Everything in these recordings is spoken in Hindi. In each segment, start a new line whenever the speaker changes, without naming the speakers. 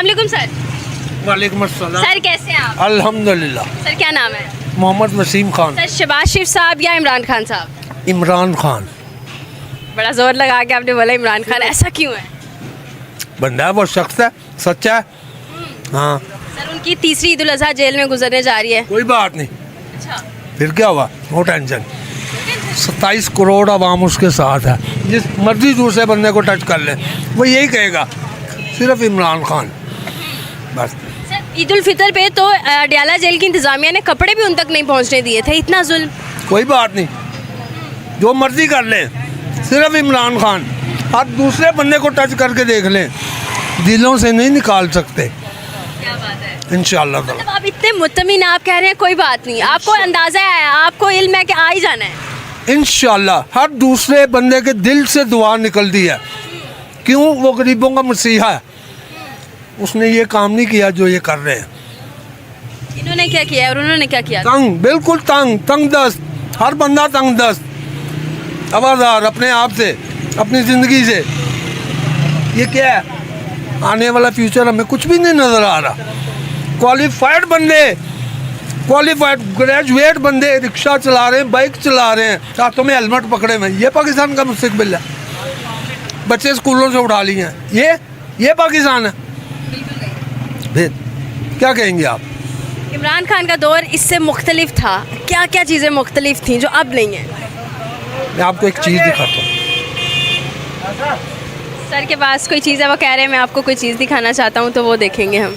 अस्सलाम वालेकुम सर।
वालेकुम अस्सलाम।
सर कैसे हैं आप?
अल्हम्दुलिल्लाह।
सर क्या नाम है?
मोहम्मद वसीम खान।
सर शहबाज शरीफ साहब या इमरान खान साहब?
इमरान खान।
बड़ा जोर लगा के आपने बोला इमरान खान, ऐसा क्यों है?
बंदा है, वो शख्स है, सच्चा है। हाँ,
सर उनकी तीसरी ईद उल अजहा जेल में गुजरने जा रही है।
कोई बात नहीं।
अच्छा,
फिर क्या हुआ, नो टेंशन। 27 करोड़ आवाम उसके साथ है, जिस मर्जी दूसरे बंदे को टच कर ले वो यही कहेगा सिर्फ इमरान खान, बस।
सर ईद उल फितर पे तो अडयाला जेल की इंतजामिया ने कपड़े भी उन तक नहीं पहुंचने दिए थे, इतना जुल्म।
कोई बात नहीं, जो मर्जी कर ले, सिर्फ इमरान खान। आप दूसरे बंदे को टच करके देख लें, दिलों से नहीं निकाल सकते।
क्या बात है।
इंशाल्लाह।
मतलब आप इतने मुतमिन, आप कह रहे हैं कोई बात नहीं, आपको अंदाजा है, आपको इल्म है कि आ ही जाना है।
इंशाल्लाह हर दूसरे बंदे के दिल से दुआ निकलती है। क्यों? वो गरीबों का मसीहा है, उसने ये काम नहीं किया जो ये कर रहे हैं।
इन्होंने क्या किया और उन्होंने क्या किया?
तंग, बिल्कुल तंग दस्त, हर बंदा तंग दस्त, आवाज़ार अपने आप से, अपनी ज़िंदगी से। ये क्या है? आने वाला फ्यूचर हमें कुछ भी नहीं नज़र आ रहा। क्वालिफाइड बंदे, क्वालिफाइड ग्रेजुएट बंदे रिक्शा चला रहे हैं, बाइक चला रहे हैं, हाथों में हेलमेट पकड़े हुए। ये पाकिस्तान का मुस्तकबिल है। बच्चे स्कूलों से उठा लिए हैं, ये पाकिस्तान है। फिर क्या कहेंगे आप?
इमरान खान का दौर इससे मुख्तलिफ था, क्या क्या चीज़ें मुख्तलिफ थी जो अब नहीं है?
मैं आपको एक चीज़ दिखाता हूँ।
सर के पास कोई चीज़ है, वो कह रहे हैं मैं आपको कोई चीज़ दिखाना चाहता हूँ, तो वो देखेंगे हम।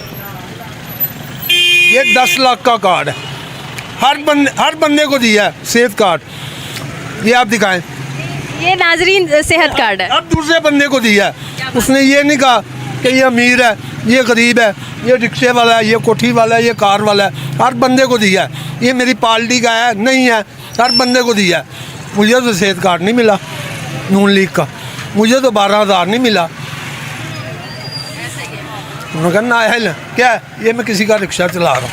ये 10 लाख का कार्ड है, हर बंदे को दिया है, सेहत कार्ड। ये आप दिखाएं।
ये नाजरीन सेहत कार्ड है।
अब दूसरे बंदे को दिया है, उसने ये नहीं कहा कि ये अमीर है, ये गरीब है, ये रिक्शे वाला है, ये कोठी वाला है, ये कार वाला है। हर बंदे को दिया है। ये मेरी पार्टी का है नहीं है, हर बंदे को दिया है। मुझे तो सेहत कार्ड नहीं मिला नून लीग का, मुझे तो 12,000 नहीं मिला। उन्होंने कहा नाअहल क्या है, ये मैं किसी का रिक्शा चला रहा हूँ,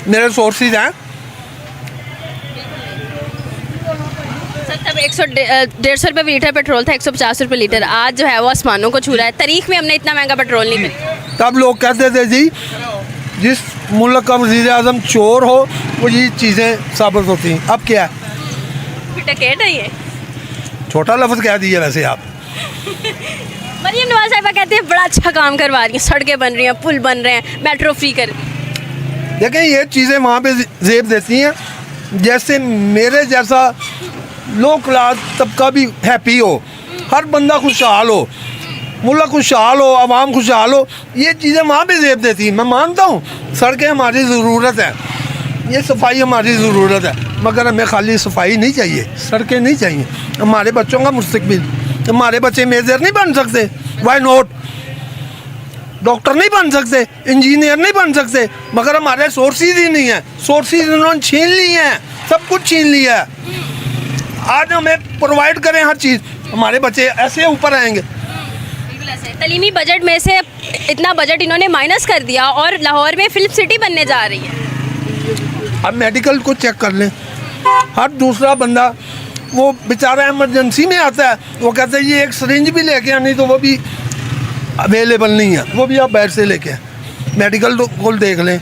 मेरे सोर्सेज हैं।
सर तब 150 रुपये लीटर पेट्रोल था, 150 रुपये लीटर, आज जो है वो आसमानों को छू रहा है। तारीख में हमने इतना महंगा पेट्रोल नहीं खरीदा।
तब लोग कहते थे जी जिस मुल्क का वज़ीर आज़म चोर हो वो ये चीज़ें साबित होती हैं। अब क्या है?
टकेट है ये।
छोटा लफ्ज़ कह दिया वैसे आप।
मरीम नवाज साहिबा कहती है बड़ा अच्छा काम करवा रही हैं, सड़कें बन रही हैं, पुल बन रहे हैं, मेट्रो फ्री कर दी।
देखें ये चीज़ें वहाँ पे जेब देती हैं, जैसे मेरे जैसा लो क्लास तबका भी हैप्पी हो, हर बंदा खुशहाल हो, मुल्क खुशहाल हो, आवाम खुशहाल हो, ये चीज़ें वहाँ पे जेब देती हैं। मैं मानता हूँ सड़कें हमारी ज़रूरत है, ये सफाई हमारी ज़रूरत है, मगर हमें खाली सफाई नहीं चाहिए, सड़कें नहीं चाहिए। हमारे बच्चों का मुस्तकबिल, हमारे बच्चे मेजर नहीं बन सकते, वाई नॉट? डॉक्टर नहीं बन सकते, इंजीनियर नहीं बन सकते, मगर हमारे सोर्सेज ही नहीं है। सोर्सेज इन्होंने छीन ली हैं, सब कुछ छीन लिया है। आज हमें प्रोवाइड करें हर चीज़, हमारे बच्चे ऐसे ऊपर आएंगे।
बिल्कुल ऐसे। तलीमी बजट में से इतना बजट इन्होंने माइनस कर दिया और लाहौर में फिल्म सिटी बनने जा रही है।
अब मेडिकल को चेक कर लें, हर दूसरा बंदा वो बेचारा इमरजेंसी में आता है, वो कहता है ये एक सिरिंज भी लेके आनी, तो वो भी अवेलेबल नहीं है, वो भी आप बाहर से लेके आए। मेडिकल को देख लें,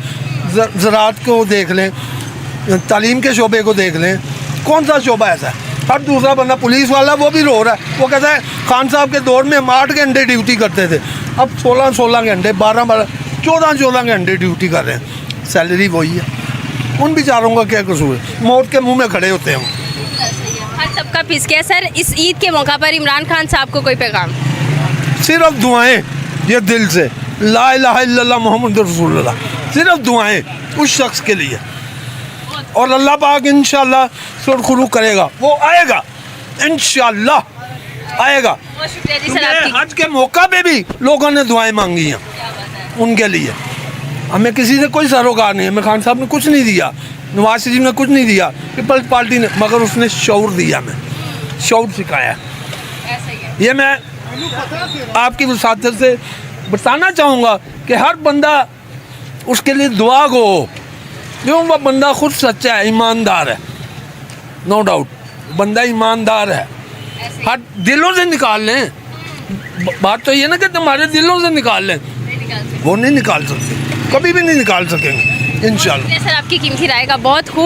ज़राअत को देख लें, तालीम के शोबे को देख लें, कौन सा शोबा ऐसा है? हर दूसरा बंदा, पुलिस वाला वो भी रो रहा है, वो कहता है खान साहब के दौर में हम 8 घंटे ड्यूटी करते थे, अब 16 घंटे, 12 14 घंटे ड्यूटी कर रहे हैं, सैलरी वही है। उन बेचारों का क्या कसूर है? मौत के मुंह में खड़े होते हैं।
हर सबका पीस गया। सर इस ईद के मौका पर इमरान खान साहब को कोई पैगाम?
सिर्फ दुआएं, ये दिल से, ला इलाहा इल्लल्लाह मोहम्मद रसूलुल्लाह, सिर्फ दुआएं उस शख्स के लिए, और अल्लाह पाक इंशाल्लाह सुरखरू करेगा, वो आएगा, इंशाल्लाह आएगा।
बहुत शुक्रिया जी सर आपकी।
आज के मौका पे भी लोगों ने दुआएं मांगी हैं उनके लिए। हमें किसी से कोई सरोकार नहीं है, हमें खान साहब ने कुछ नहीं दिया, नवाज शरीफ ने कुछ नहीं दिया, पीपल्स पार्टी ने, मगर उसने शऊर दिया, हमें शऊर सिखाया। ये मैं आपकी वसातत से बताना चाहूँगा कि हर बंदा उसके लिए दुआ को, क्यों? वह बंदा खुद सच्चा है, ईमानदार है, नो डाउट बंदा ईमानदार है। हर दिलों से निकाल लें, बात तो ये ना कि तुम्हारे दिलों से निकाल लें,
नहीं निकाल सकते।
वो नहीं निकाल सकते, कभी भी नहीं निकाल सकेंगे इंशाल्लाह।
सर आपकी कीमती राय का बहुत खूब